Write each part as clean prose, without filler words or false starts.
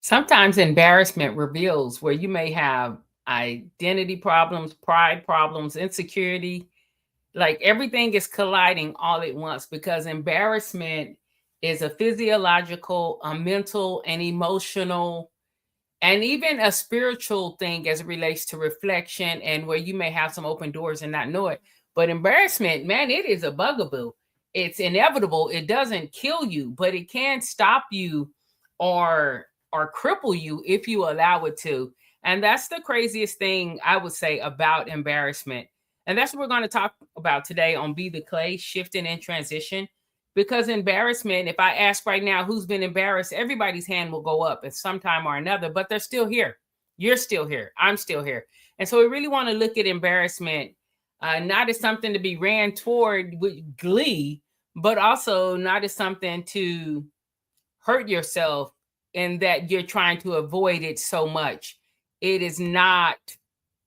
Sometimes embarrassment reveals where you may have identity problems, pride problems, insecurity. Like everything is colliding all at once because embarrassment is a physiological, a mental, and emotional, and even a spiritual thing as it relates to reflection and where you may have some open doors and not know it. But embarrassment, man, it is a bugaboo. It's inevitable. It doesn't kill you, but it can stop you or cripple you if you allow it to. And that's the craziest thing I would say about embarrassment. And that's what we're going to talk about today on Be the Clay, Shifting and Transition. Because embarrassment, if I ask right now who's been embarrassed, everybody's hand will go up at some time or another, but they're still here. You're still here. I'm still here. And so we really want to look at embarrassment not as something to be ran toward with glee, but also not as something to hurt yourself in that you're trying to avoid it so much. It is not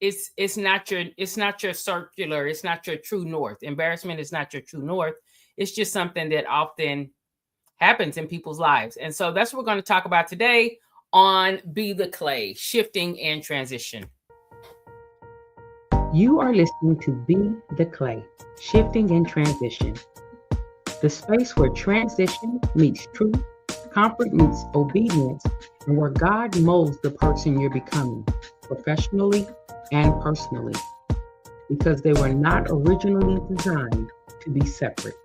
it's not your circular, it's not your true north. Embarrassment is not your true north. It's just something that often happens in people's lives. And so that's what we're going to talk about today on Be the Clay, Shifting and Transition. You are listening to Be the Clay, Shifting and Transition, the space where transition meets truth, comfort meets obedience, and where God molds the person you're becoming, professionally and personally, because they were not originally designed to be separate.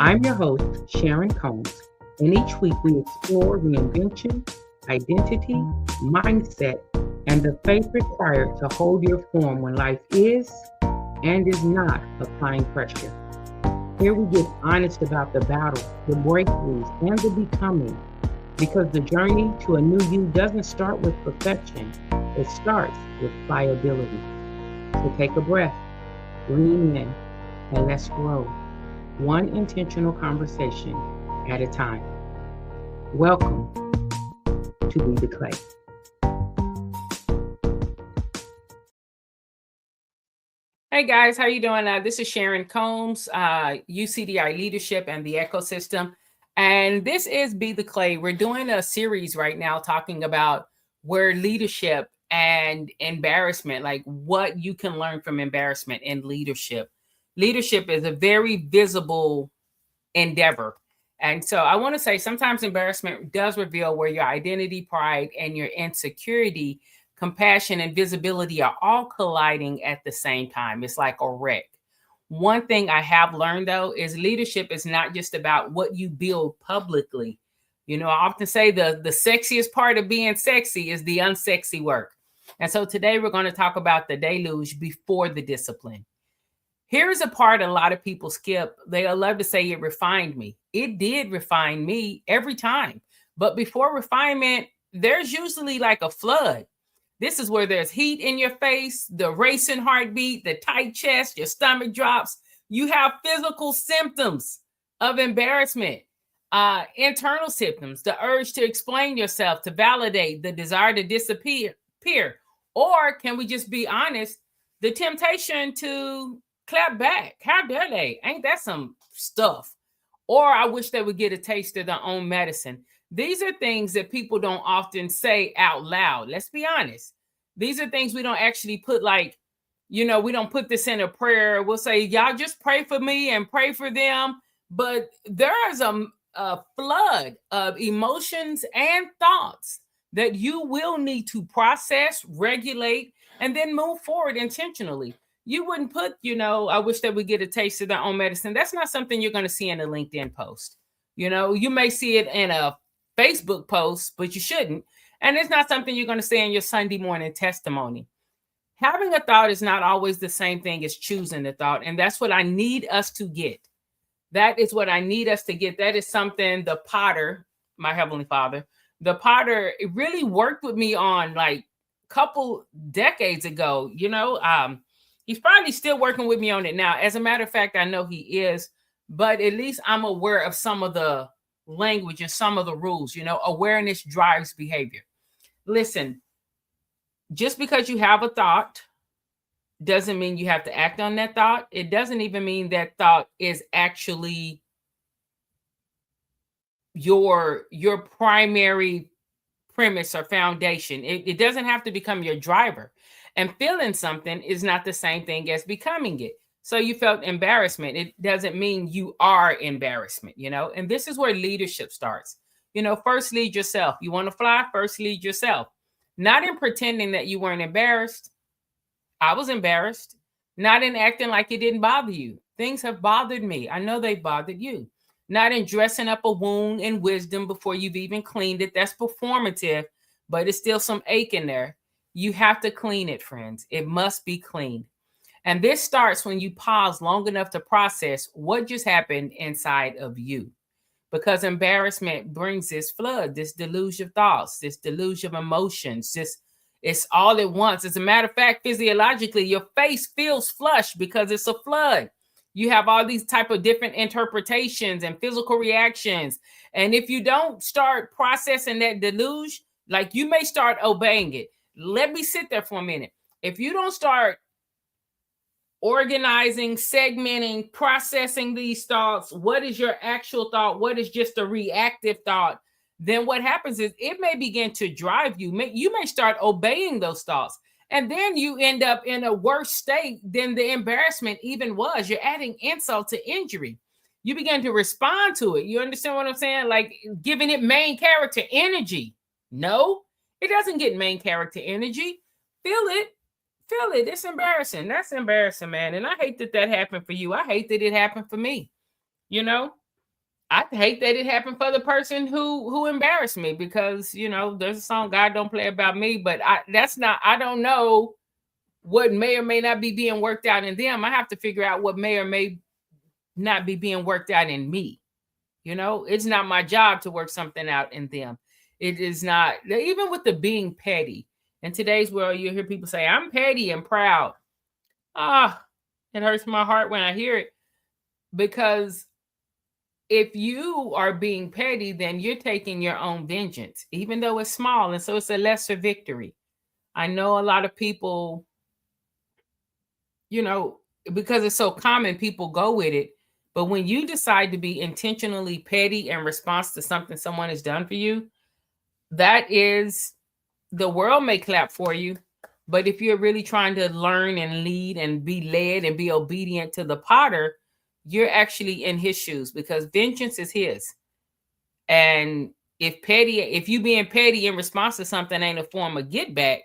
I'm your host, Sharyn Combs, and each week we explore reinvention, identity, mindset, and the faith required to hold your form when life is and is not applying pressure. Here we get honest about the battle, the breakthroughs, and the becoming, because the journey to a new you doesn't start with perfection, it starts with pliability. So take a breath, lean in, and let's grow, one intentional conversation at a time. Welcome to Be the Clay. Hey guys, how you doing? This is Sharyn Combs, UCDI Leadership and the Ecosystem. And this is Be the Clay. We're doing a series right now talking about where leadership and embarrassment, like what you can learn from embarrassment in leadership. Leadership is a very visible endeavor. And so I want to say sometimes embarrassment does reveal where your identity, pride, and your insecurity, compassion, and visibility are all colliding at the same time. It's like a wreck. One thing I have learned though is leadership is not just about what you build publicly. I often say the sexiest part of being sexy is the unsexy work. And so today we're going to talk about the deluge before the discipline. Here's a part a lot of people skip. They love to say it refined me. It did refine me every time. But before refinement, there's usually like a flood. This is where there's heat in your face, the racing heartbeat, the tight chest, your stomach drops. You have physical symptoms of embarrassment, internal symptoms, the urge to explain yourself, to validate, the desire to disappear. Or can we just be honest? The temptation to clap back. How dare they? Ain't that some stuff? Or I wish they would get a taste of their own medicine. These are things that people don't often say out loud. Let's be honest. These are things we don't actually put we don't put this in a prayer. We'll say, y'all just pray for me and pray for them. But there's a flood of emotions and thoughts that you will need to process, regulate, and then move forward intentionally. You wouldn't put, I wish that we get a taste of their own medicine. That's not something you're going to see in a LinkedIn post. You may see it in a Facebook post, but you shouldn't. And it's not something you're going to say in your Sunday morning testimony. Having a thought is not always the same thing as choosing the thought. And that's what I need us to get. That is what I need us to get. That is something the potter, my Heavenly Father, the potter, it really worked with me on like a couple decades ago. He's probably still working with me on it now. As a matter of fact, I know he is, but at least I'm aware of some of the language and some of the rules. Awareness drives behavior. Listen, just because you have a thought doesn't mean you have to act on that thought. It doesn't even mean that thought is actually your primary premise or foundation. It doesn't have to become your driver. And feeling something is not the same thing as becoming it. So you felt embarrassment. It doesn't mean you are embarrassment, you know? And this is where leadership starts. You know, first lead yourself. You want to fly? First lead yourself. Not in pretending that you weren't embarrassed. I was embarrassed. Not in acting like it didn't bother you. Things have bothered me. I know they bothered you. Not in dressing up a wound in wisdom before you've even cleaned it. That's performative, but it's still some ache in there. You have to clean it, friends. It must be cleaned. And this starts when you pause long enough to process what just happened inside of you. Because embarrassment brings this flood, this deluge of thoughts, this deluge of emotions, it's all at once. As a matter of fact, physiologically, your face feels flushed because it's a flood. You have all these type of different interpretations and physical reactions. And if you don't start processing that deluge, like you may start obeying it. Let me sit there for a minute. If you don't start organizing, segmenting, processing these thoughts, what is your actual thought? What is just a reactive thought? Then what happens is it may begin to drive you. You may start obeying those thoughts. And then you end up in a worse state than the embarrassment even was. You're adding insult to injury. You begin to respond to it. You understand what I'm saying? Like giving it main character energy. No, it doesn't get main character energy. Feel it. Feel it. It's embarrassing. That's embarrassing, man. And I hate that that happened for you. I hate that it happened for me. You know, I hate that it happened for the person who embarrassed me because, you know, there's a song, God Don't Play About Me, but I don't know what may or may not be being worked out in them. I have to figure out what may or may not be being worked out in me. You know, it's not my job to work something out in them. It is not, even with the being petty. In today's world, you hear people say, I'm petty and proud. It hurts my heart when I hear it. Because if you are being petty, then you're taking your own vengeance, even though it's small. And so it's a lesser victory. I know a lot of people, you know, because it's so common, people go with it. But when you decide to be intentionally petty in response to something someone has done for you, that is, the world may clap for you. But if you're really trying to learn and lead and be led and be obedient to the potter, you're actually in his shoes because vengeance is his. And if you being petty in response to something ain't a form of get back,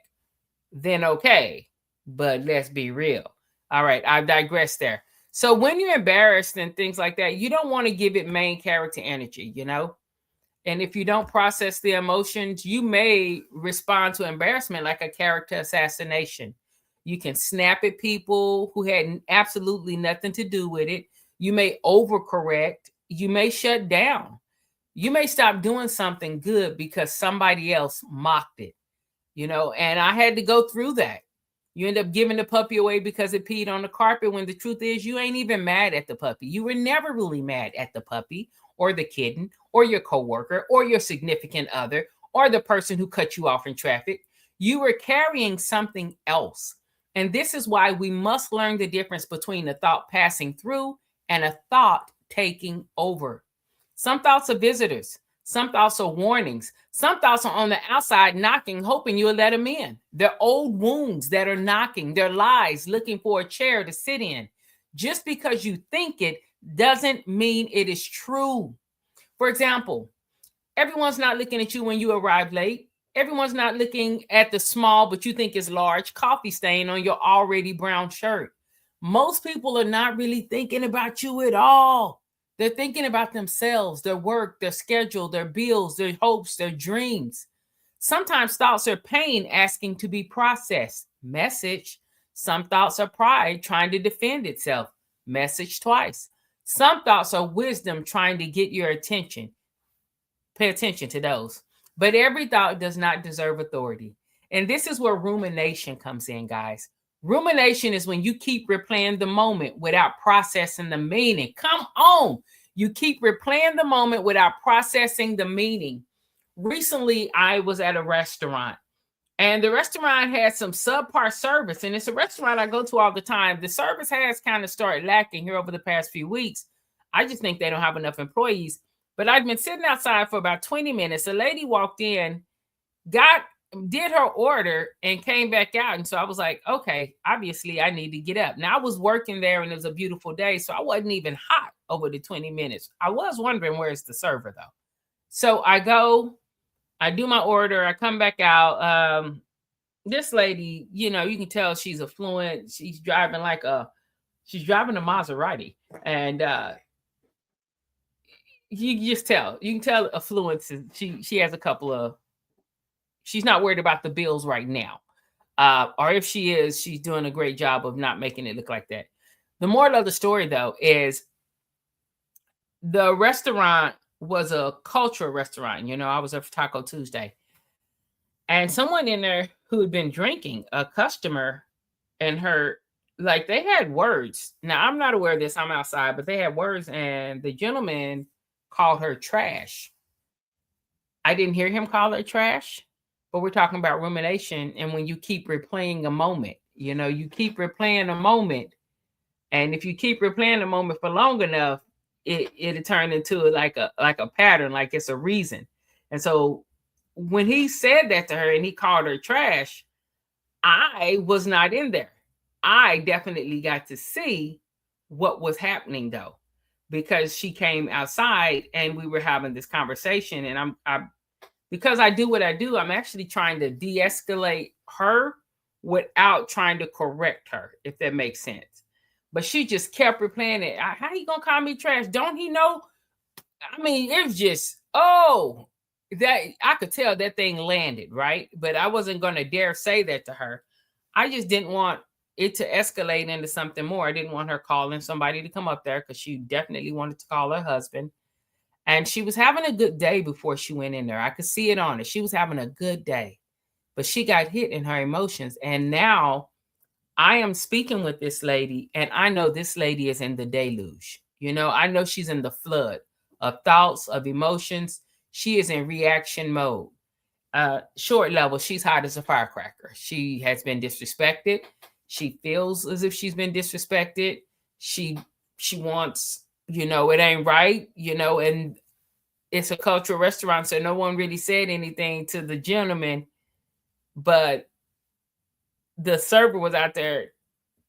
then okay. But let's be real. All right, I've digressed there. So when you're embarrassed and things like that, you don't want to give it main character energy, you know? And if you don't process the emotions, you may respond to embarrassment like a character assassination. You can snap at people who had absolutely nothing to do with it. You may overcorrect. You may shut down. You may stop doing something good because somebody else mocked it, you know, and I had to go through that. You end up giving the puppy away because it peed on the carpet when the truth is you ain't even mad at the puppy. You were never really mad at the puppy or the kitten or your coworker or your significant other or the person who cut you off in traffic. You were carrying something else. And this is why we must learn the difference between a thought passing through and a thought taking over. Some thoughts are visitors. Some thoughts are warnings. Some thoughts are on the outside knocking, hoping you'll let them in. They're old wounds that are knocking. They're lies looking for a chair to sit in. Just because you think it doesn't mean it is true. For example, everyone's not looking at you when you arrive late. Everyone's not looking at the small, but you think is large coffee stain on your already brown shirt. Most people are not really thinking about you at all. They're thinking about themselves, their work, their schedule, their bills, their hopes, their dreams. Sometimes thoughts are pain asking to be processed. Message. Some thoughts are pride trying to defend itself. Message twice. Some thoughts are wisdom trying to get your attention. Pay attention to those. But every thought does not deserve authority. And this is where rumination comes in, guys. Rumination is when you keep replaying the moment without processing the meaning. Come on. You keep replaying the moment without processing the meaning. Recently, I was at a restaurant and the restaurant had some subpar service. And it's a restaurant I go to all the time. The service has kind of started lacking here over the past few weeks. I just think they don't have enough employees. But I've been sitting outside for about 20 minutes. A lady walked in did her order and came back out. And so I was like, okay, obviously I need to get up. Now I was working there and it was a beautiful day, so I wasn't even hot over the 20 minutes. I was wondering, where's the server though? So I go, I do my order, I come back out. This lady, you know, you can tell she's affluent. She's driving a Maserati. And you can tell affluence. She has a couple of, she's not worried about the bills right now. Or if she is, she's doing a great job of not making it look like that. The moral of the story, though, is the restaurant was a cultural restaurant. You know, I was there for Taco Tuesday. And someone in there who had been drinking, a customer, and her, like, they had words. Now, I'm not aware of this. I'm outside, but they had words, and the gentleman called her trash. I didn't hear him call her trash. But we're talking about rumination, and when you keep replaying a moment, you know, you keep replaying a moment, and if you keep replaying a moment for long enough, it'll turn into like a pattern, like it's a reason. And so when he said that to her and he called her trash, I was not in there. I definitely got to see what was happening though, because she came outside and we were having this conversation, and I'm because I do what I do, I'm actually trying to de-escalate her without trying to correct her, if that makes sense. But she just kept replaying it. How you gonna call me trash? Don't he know? I mean, it was just, that I could tell that thing landed, right? But I wasn't gonna dare say that to her. I just didn't want it to escalate into something more. I didn't want her calling somebody to come up there, because she definitely wanted to call her husband. And she was having a good day before she went in there. I could see it on her. She was having a good day, but she got hit in her emotions. And now I am speaking with this lady, and I know this lady is in the deluge. You know, I know she's in the flood of thoughts, of emotions. She is in reaction mode. Short level, she's hot as a firecracker. She has been disrespected. She feels as if she's been disrespected. She wants, you know, it ain't right, you know, and it's a cultural restaurant, so no one really said anything to the gentleman, but the server was out there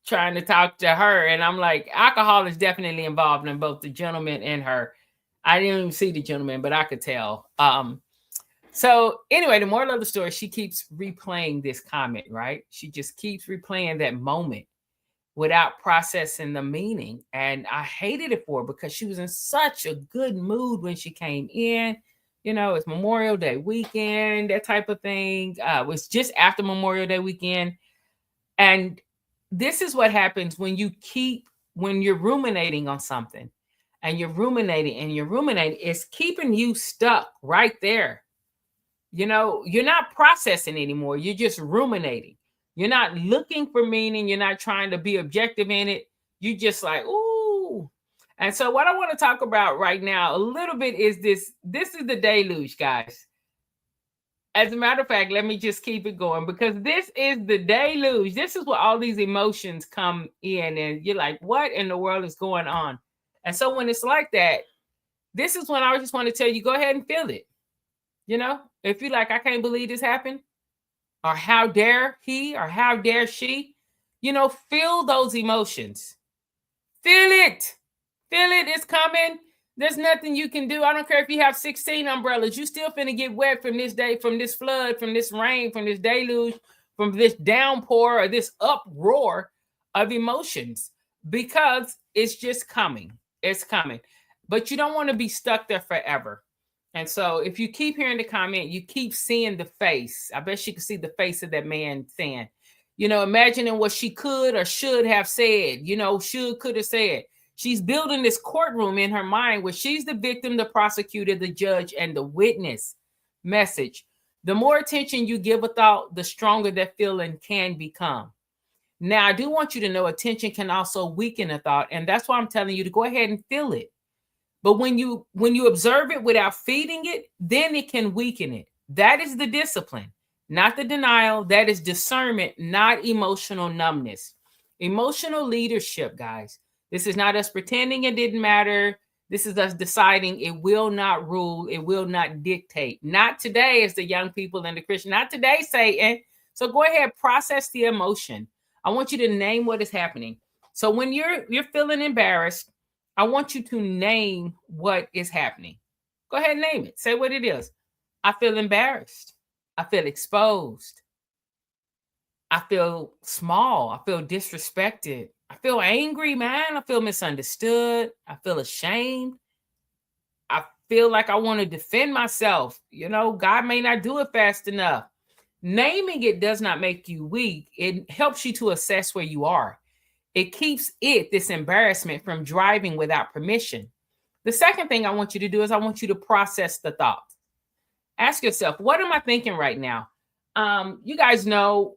trying to talk to her, and I'm like, alcohol is definitely involved in both the gentleman and her. I didn't even see the gentleman, but I could tell. So anyway, the moral of the story, she keeps replaying this comment, right? She just keeps replaying that moment without processing the meaning. And I hated it for her because she was in such a good mood when she came in. You know, it's Memorial Day weekend, that type of thing. It was just after Memorial Day weekend. And this is what happens when you're ruminating on something, and you're ruminating, it's keeping you stuck right there. You know, you're not processing anymore. You're just ruminating. You're not looking for meaning. You're not trying to be objective in it. You just like, ooh. And so what I want to talk about right now a little bit is this. This is the deluge, guys. As a matter of fact, let me just keep it going, because this is the deluge. This is where all these emotions come in, and you're like, what in the world is going on? And so when it's like that, this is when I just want to tell you, go ahead and feel it. You know, if you're like, I can't believe this happened, or how dare he, or how dare she, you know, feel those emotions. Feel it. Feel it. It's coming. There's nothing you can do. I don't care if you have 16 umbrellas. You still finna get wet from this day, from this flood, from this rain, from this deluge, from this downpour, or this uproar of emotions, because it's just coming. It's coming. But you don't want to be stuck there forever. And so if you keep hearing the comment, you keep seeing the face. I bet she could see the face of that man saying, you know, imagining what she could or should have said, you know, could have said. She's building this courtroom in her mind where she's the victim, the prosecutor, the judge, and the witness. Message: the more attention you give a thought, the stronger that feeling can become. Now, I do want you to know attention can also weaken a thought. And that's why I'm telling you to go ahead and feel it. But when you observe it without feeding it, then it can weaken it. That is the discipline, not the denial. That is discernment, not emotional numbness. Emotional leadership, guys. This is not us pretending it didn't matter. This is us deciding it will not rule, it will not dictate. Not today, as the young people in the Christian, not today, Satan. So go ahead, process the emotion. I want you to name what is happening. So when you're feeling embarrassed, I want you to name what is happening. Go ahead and name it. Say what it is. I feel embarrassed. I feel exposed. I feel small. I feel disrespected. I feel angry, man. I feel misunderstood. I feel ashamed. I feel like I want to defend myself. God may not do it fast enough. Naming it does not make you weak. It helps you to assess where you are. It keeps this embarrassment from driving without permission. The second thing I want you to do is I want you to process the thoughts. Ask yourself, what am I thinking right now? You guys know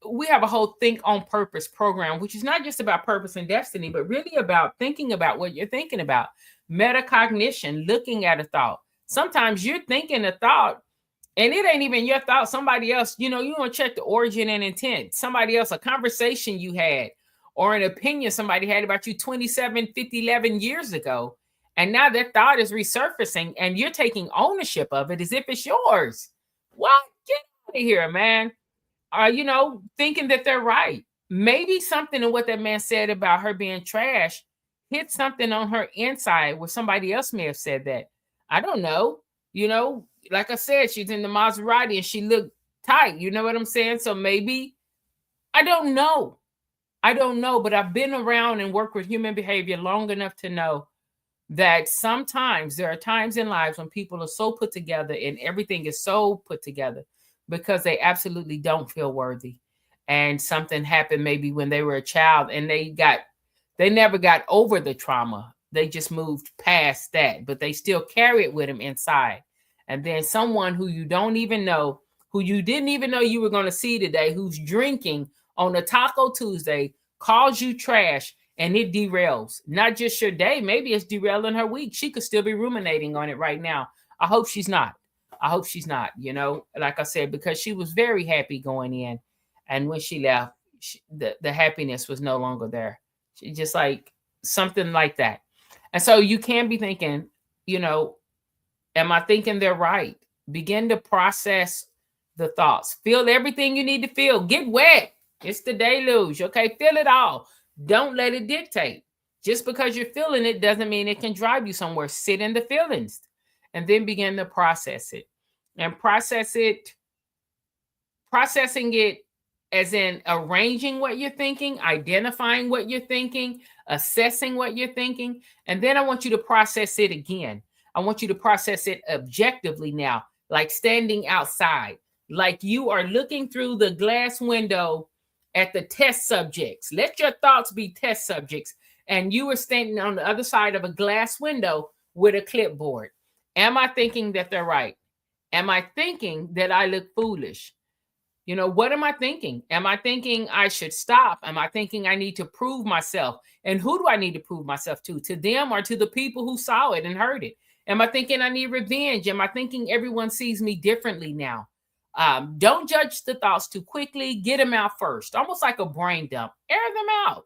we have a whole Think on Purpose program, which is not just about purpose and destiny, but really about thinking about what you're thinking about. Metacognition, looking at a thought. Sometimes you're thinking a thought and it ain't even your thought. Somebody else, you want to check the origin and intent. Somebody else, a conversation you had or an opinion somebody had about you 27, 50, 11 years ago. And now that thought is resurfacing and you're taking ownership of it as if it's yours. What? Get out of here, man. Thinking that they're right. Maybe something in what that man said about her being trash hit something on her inside where somebody else may have said that. I don't know. Like I said, she's in the Maserati and she looked tight. You know what I'm saying? So maybe, I don't know. But I've been around and worked with human behavior long enough to know that sometimes there are times in lives when people are so put together and everything is so put together because they absolutely don't feel worthy. And something happened maybe when they were a child and they never got over the trauma. They just moved past that, but they still carry it with them inside. And then someone who you don't even know, who you didn't even know you were going to see today, who's drinking on a Taco Tuesday, calls you trash, and it derails not just your day. Maybe it's derailing her week. She could still be ruminating on it right now. I hope she's not. Like I said, because she was very happy going in. And when she left, the happiness was no longer there. She just like something like that. And so you can be thinking, am I thinking they're right? Begin to process the thoughts. Feel everything you need to feel. Get wet. It's the deluge. Okay. Feel it all. Don't let it dictate. Just because you're feeling it doesn't mean it can drive you somewhere. Sit in the feelings and then begin to process it. And processing it as in arranging what you're thinking, identifying what you're thinking, assessing what you're thinking. And then I want you to process it again. I want you to process it objectively now, like standing outside, like you are looking through the glass window at the test subjects. Let your thoughts be test subjects. And you are standing on the other side of a glass window with a clipboard. Am I thinking that they're right? Am I thinking that I look foolish? What am I thinking? Am I thinking I should stop? Am I thinking I need to prove myself? And who do I need to prove myself to? To them or to the people who saw it and heard it? Am I thinking I need revenge? Am I thinking everyone sees me differently now? Don't judge the thoughts too quickly. Get them out first, almost like a brain dump. Air them out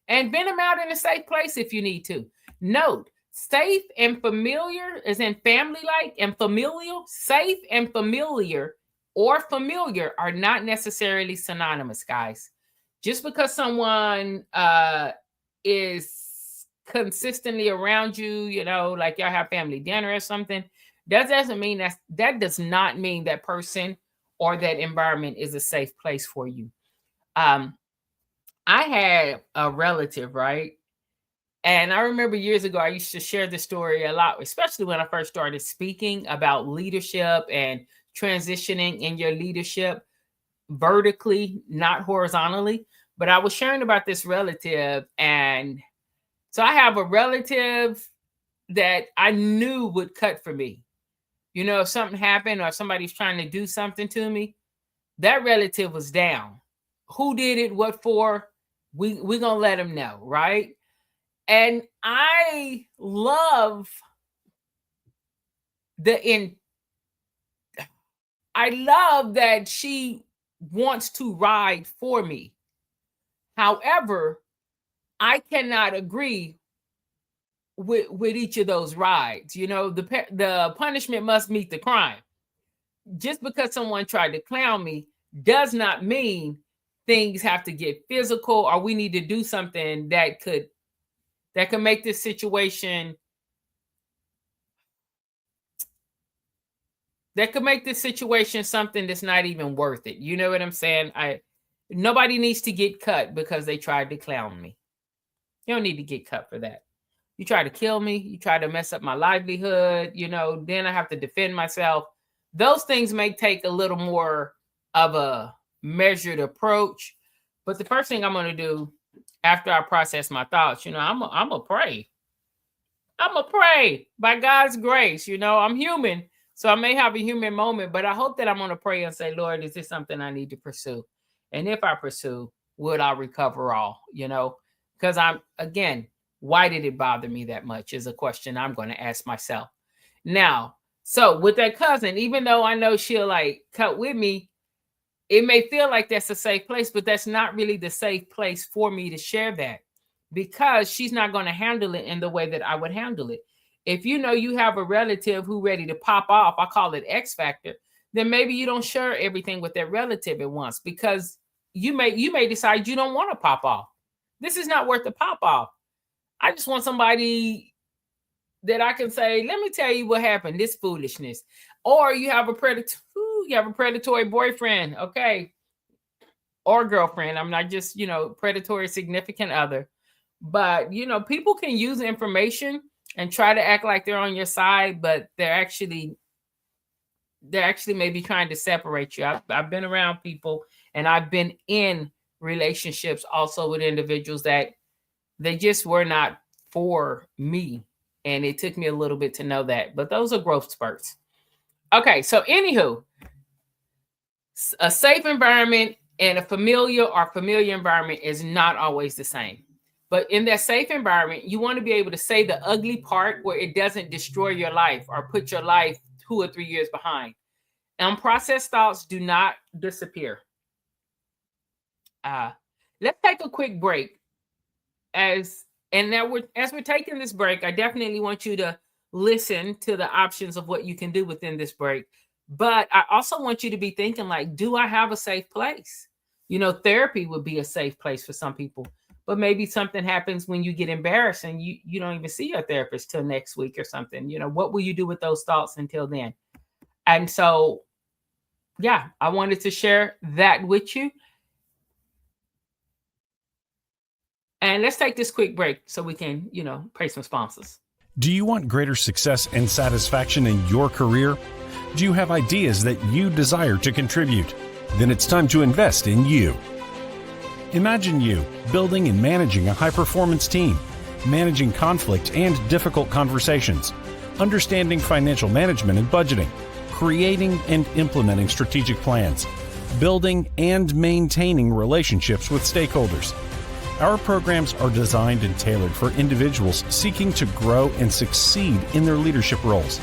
and vent them out in a safe place if you need to. Note, safe and familiar is in family-like and familial. Safe and familiar or familiar are not necessarily synonymous, guys. Just because someone is consistently around you, like y'all have family dinner or something, that does not mean that person or that environment is a safe place for you. I had a relative, right? And I remember years ago, I used to share this story a lot, especially when I first started speaking about leadership and transitioning in your leadership vertically, not horizontally. But I was sharing about this relative. And so I have a relative that I knew would cut for me. If something happened or somebody's trying to do something to me, that relative was down. Who did it? What for? We're going to let them know, right? And I love I love that she wants to ride for me. However, I cannot agree with each of those rides. The punishment must meet the crime. Just because someone tried to clown me does not mean things have to get physical, or we need to do something that could make this situation something that's not even worth it. You know what I'm saying? Nobody needs to get cut because they tried to clown me. You don't need to get cut for that. You try to kill me, you try to mess up my livelihood, then I have to defend myself. Those things may take a little more of a measured approach. But the first thing I'm going to do after I process my thoughts, I'm going to pray. I'm going to pray by God's grace. I'm human, so I may have a human moment, but I hope that I'm going to pray and say, Lord, is this something I need to pursue? And if I pursue, would I recover all? Because why did it bother me that much is a question I'm going to ask myself. Now, so with that cousin, even though I know she'll cut with me, it may feel like that's a safe place, but that's not really the safe place for me to share that, because she's not going to handle it in the way that I would handle it. If you have a relative who ready to pop off, I call it X factor, then maybe you don't share everything with that relative at once, because you may decide you don't want to pop off. This is not worth the pop off. I just want somebody that I can say, let me tell you what happened, this foolishness. Or you have a predatory boyfriend, okay, or girlfriend. I'm not just, predatory significant other. But, people can use information and try to act like they're on your side, but they're actually maybe trying to separate you. I've been around people, and I've been in relationships also with individuals that they just were not for me. And it took me a little bit to know that. But those are growth spurts. Okay, so anywho, a safe environment and a familiar environment is not always the same. But in that safe environment, you want to be able to say the ugly part where it doesn't destroy your life or put your life 2 or 3 years behind. Unprocessed thoughts do not disappear. Let's take a quick break. As we're taking this break, I definitely want you to listen to the options of what you can do within this break. But I also want you to be thinking, do I have a safe place? Therapy would be a safe place for some people, but maybe something happens when you get embarrassed and you don't even see your therapist till next week or something. What will you do with those thoughts until then? And so, yeah, I wanted to share that with you. And let's take this quick break so we can, pay some sponsors. Do you want greater success and satisfaction in your career? Do you have ideas that you desire to contribute? Then it's time to invest in you. Imagine you building and managing a high-performance team, managing conflict and difficult conversations, understanding financial management and budgeting, creating and implementing strategic plans, building and maintaining relationships with stakeholders. Our programs are designed and tailored for individuals seeking to grow and succeed in their leadership roles.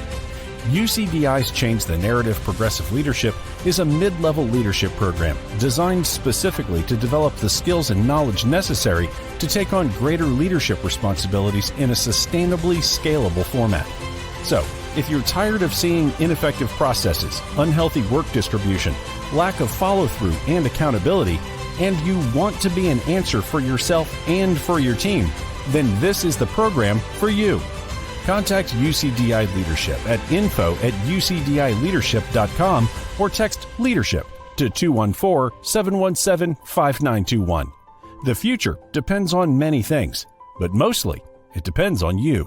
UCDI's Change the Narrative Progressive Leadership is a mid-level leadership program designed specifically to develop the skills and knowledge necessary to take on greater leadership responsibilities in a sustainably scalable format. So, if you're tired of seeing ineffective processes, unhealthy work distribution, lack of follow-through and accountability, and you want to be an answer for yourself and for your team, then this is the program for you. Contact UCDI Leadership at info@ucdileadership.com or text LEADERSHIP to 214-717-5921. The future depends on many things, but mostly it depends on you.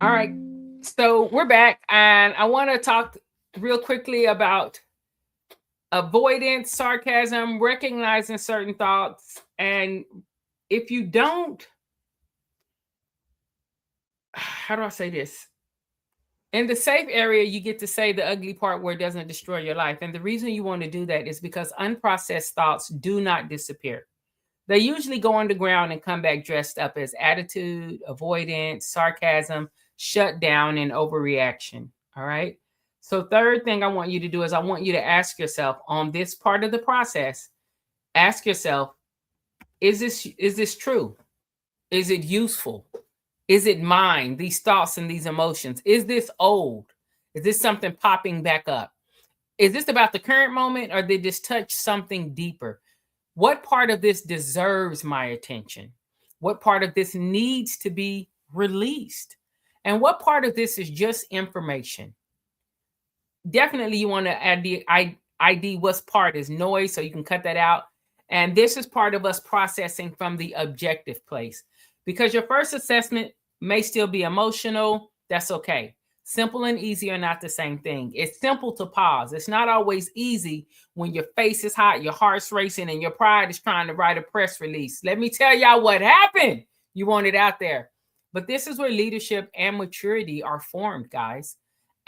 All right, so we're back, and I want to talk real quickly about avoidance, sarcasm, recognizing certain thoughts. And if you don't, how do I say this? In the safe area, you get to say the ugly part where it doesn't destroy your life. And the reason you want to do that is because unprocessed thoughts do not disappear. They usually go underground and come back dressed up as attitude, avoidance, sarcasm, shut down, and overreaction. All right. So third thing I want you to do is I want you to ask yourself on this part of the process, ask yourself, Is this true? Is it useful? Is it mine? These thoughts and these emotions. Is this old? Is this something popping back up? Is this about the current moment, or did this touch something deeper? What part of this deserves my attention? What part of this needs to be released? And what part of this is just information? Definitely you want to add the ID what's part is noise, so you can cut that out. And this is part of us processing from the objective place. Because your first assessment may still be emotional, that's okay. Simple and easy are not the same thing. It's simple to pause. It's not always easy when your face is hot, your heart's racing, and your pride is trying to write a press release. Let me tell y'all what happened. You want it out there. But this is where leadership and maturity are formed, guys.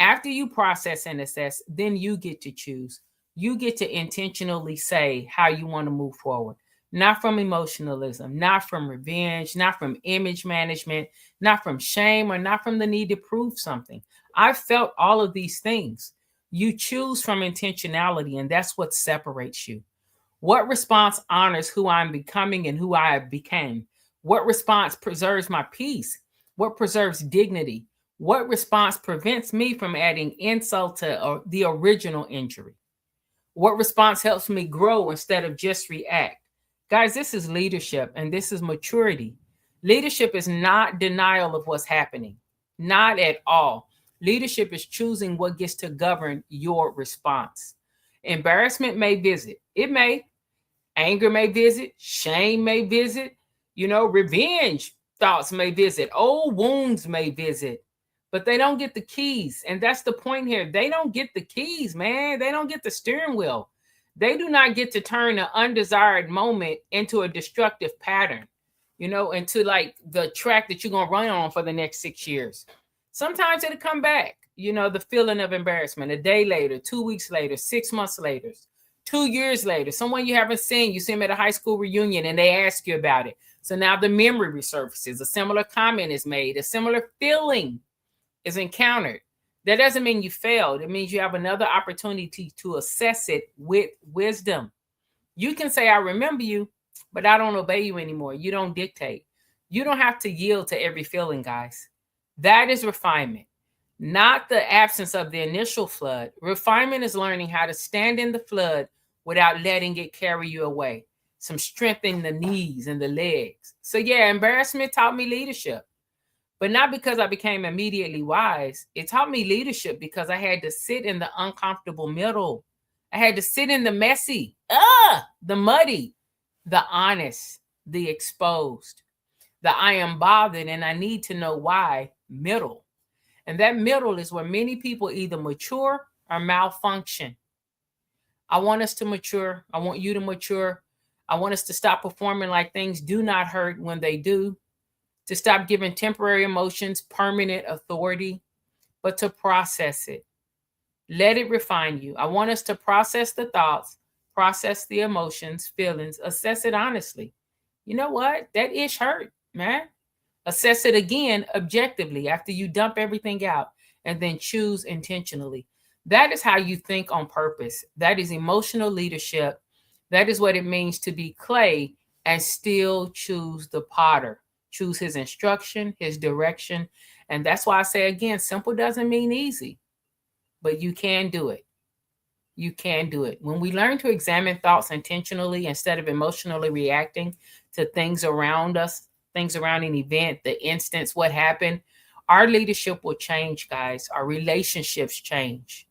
After you process and assess, then you get to choose. You get to intentionally say how you want to move forward. Not from emotionalism, not from revenge, not from image management, not from shame, or not from the need to prove something. I felt all of these things. You choose from intentionality, and that's what separates you. What response honors who I'm becoming and who I became? What response preserves my peace? What preserves dignity? What response prevents me from adding insult to the original injury? What response helps me grow instead of just react? Guys, this is leadership and this is maturity. Leadership is not denial of what's happening. Not at all. Leadership is choosing what gets to govern your response. Embarrassment may visit. It may. Anger may visit. Shame may visit. Revenge thoughts may visit. Old wounds may visit. But they don't get the keys. And that's the point here. They don't get the keys, man. They don't get the steering wheel. They do not get to turn an undesired moment into a destructive pattern, into like the track that you're going to run on for the next 6 years. Sometimes it'll come back, the feeling of embarrassment a day later, 2 weeks later, 6 months later, 2 years later, someone you haven't seen, you see them at a high school reunion and they ask you about it. So now the memory resurfaces, a similar comment is made, a similar feeling is encountered. That doesn't mean you failed. It means you have another opportunity to assess it with wisdom. You can say, I remember you, but I don't obey you anymore. You don't dictate. You don't have to yield to every feeling, guys. That is refinement, not the absence of the initial flood. Refinement is learning how to stand in the flood without letting it carry you away. Some strength in the knees and the legs. So yeah, embarrassment taught me leadership. But not because I became immediately wise. It taught me leadership because I had to sit in the uncomfortable middle. I had to sit in the messy, the muddy, the honest, the exposed, the I am bothered and I need to know why middle. And that middle is where many people either mature or malfunction. I want us to mature. I want you to mature. I want us to stop performing like things do not hurt when they do. To stop giving temporary emotions permanent authority, but to process it. Let it refine you. I want us to process the thoughts, process the emotions, feelings, assess it honestly. You know what? That ish hurt, man. Assess it again objectively after you dump everything out, and then choose intentionally. That is how you think on purpose. That is emotional leadership. That is what it means to be clay and still choose the potter. Choose his instruction, his direction. And that's why I say again, simple doesn't mean easy, but you can do it. You can do it. When we learn to examine thoughts intentionally instead of emotionally reacting to things around us, things around an event, the instance, what happened, our leadership will change, guys. Our relationships change.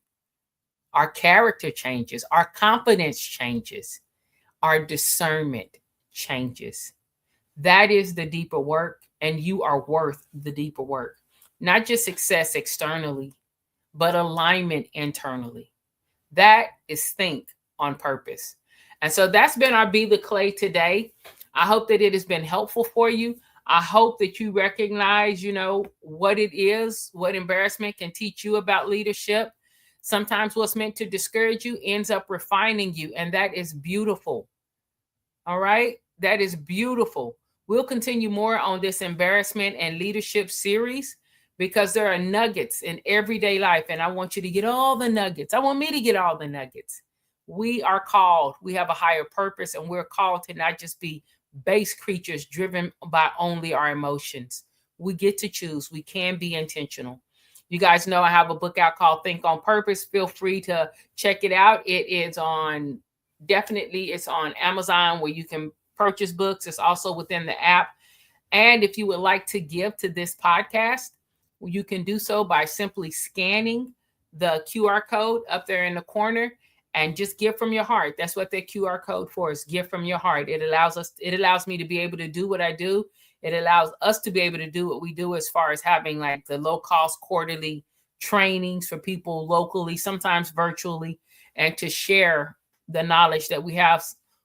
Our character changes. Our confidence changes. Our discernment changes. That is the deeper work, and you are worth the deeper work. Not just success externally, but alignment internally. That is think on purpose. And so that's been our Be the Clay today. I hope that it has been helpful for you. I hope that you recognize, what it is, what embarrassment can teach you about leadership. Sometimes what's meant to discourage you ends up refining you, and that is beautiful. All right? That is beautiful. We'll continue more on this embarrassment and leadership series because there are nuggets in everyday life. And I want you to get all the nuggets. I want me to get all the nuggets. We are called. We have a higher purpose, and we're called to not just be base creatures driven by only our emotions. We get to choose. We can be intentional. You guys know I have a book out called Think on Purpose. Feel free to check it out. It is on, definitely it's on Amazon where you can purchase books. It's also within the app. And if you would like to give to this podcast, you can do so by simply scanning the QR code up there in the corner and just give from your heart. That's what that QR code for is, give from your heart. It allows me to be able to do what I do. It allows us to be able to do what we do as far as having like the low cost quarterly trainings for people locally, sometimes virtually, and to share the knowledge that we have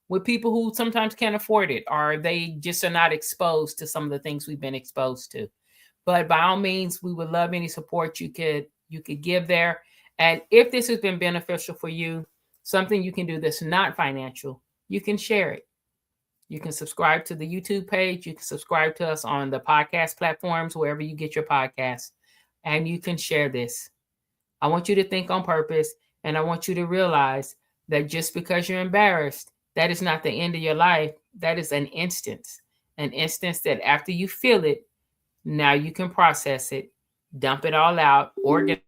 with people who sometimes can't afford it, or they just are not exposed to some of the things we've been exposed to. But by all means, we would love any support you could give there. And if this has been beneficial for you, something you can do that's not financial, you can share it. You can subscribe to the YouTube page. You can subscribe to us on the podcast platforms, wherever you get your podcasts, and you can share this. I want you to think on purpose, and I want you to realize that just because you're embarrassed, that is not the end of your life. That is an instance that after you feel it, now you can process it, dump it all out, organize